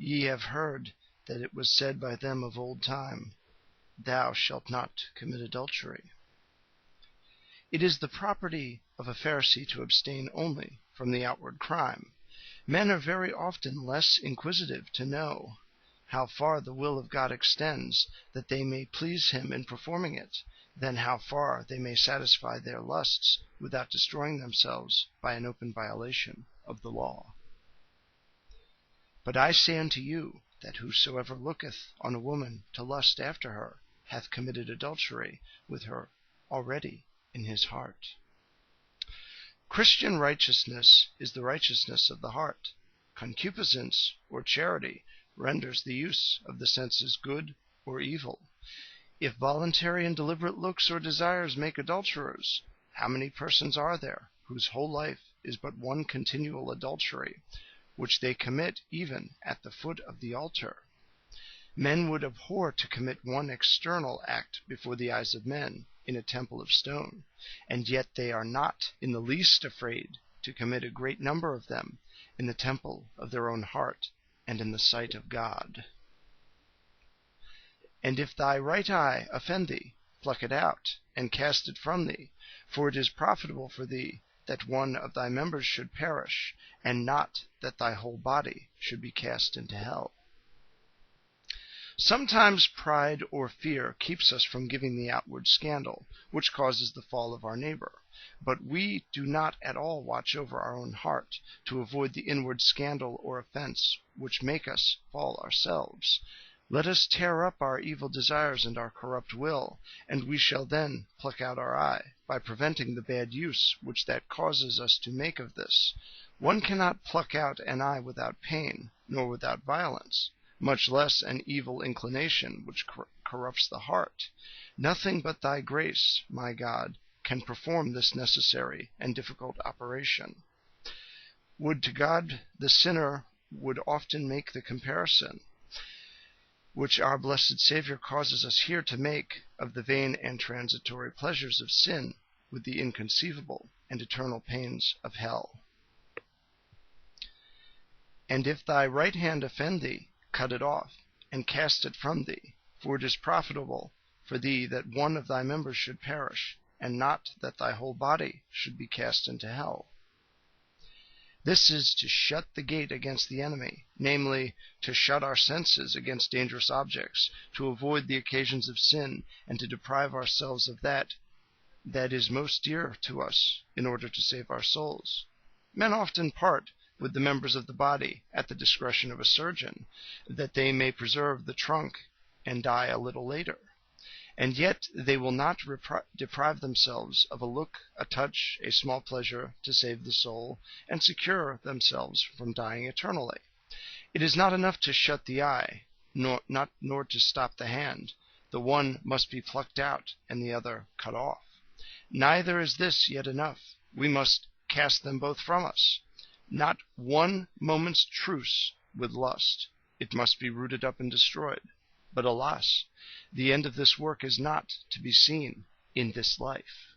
Ye have heard that it was said by them of old time, Thou shalt not commit adultery. It is the property of a Pharisee to abstain only from the outward crime. Men are very often less inquisitive to know how far the will of God extends, that they may please him in performing it, than how far they may satisfy their lusts without destroying themselves by an open violation of the law. But I say unto you, that whosoever looketh on a woman to lust after her hath committed adultery with her already in his heart. Christian righteousness is the righteousness of the heart. Concupiscence or charity renders the use of the senses good or evil. If voluntary and deliberate looks or desires make adulterers, how many persons are there whose whole life is but one continual adultery, which they commit even at the foot of the altar? Men would abhor to commit one external act before the eyes of men in a temple of stone, and yet they are not in the least afraid to commit a great number of them in the temple of their own heart and in the sight of God. And if thy right eye offend thee, pluck it out, and cast it from thee, for it is profitable for thee that one of thy members should perish, and not that thy whole body should be cast into hell. Sometimes pride or fear keeps us from giving the outward scandal, which causes the fall of our neighbor. But we do not at all watch over our own heart, to avoid the inward scandal or offense which make us fall ourselves. Let us tear up our evil desires and our corrupt will, and we shall then pluck out our eye, by preventing the bad use which that causes us to make of this. One cannot pluck out an eye without pain, nor without violence, much less an evil inclination which corrupts the heart. Nothing but thy grace, my God, can perform this necessary and difficult operation. Would to God the sinner would often make the comparison which our blessed Saviour causes us here to make of the vain and transitory pleasures of sin with the inconceivable and eternal pains of hell. And if thy right hand offend thee, cut it off, and cast it from thee, for it is profitable for thee that one of thy members should perish, and not that thy whole body should be cast into hell. This is to shut the gate against the enemy, namely, to shut our senses against dangerous objects, to avoid the occasions of sin, and to deprive ourselves of that is most dear to us, in order to save our souls. Men often part with the members of the body at the discretion of a surgeon, that they may preserve the trunk and die a little later. And yet they will not deprive themselves of a look, a touch, a small pleasure, to save the soul, and secure themselves from dying eternally. It is not enough to shut the eye, nor to stop the hand. The one must be plucked out, and the other cut off. Neither is this yet enough. We must cast them both from us. Not one moment's truce with lust. It must be rooted up and destroyed. But alas, the end of this work is not to be seen in this life.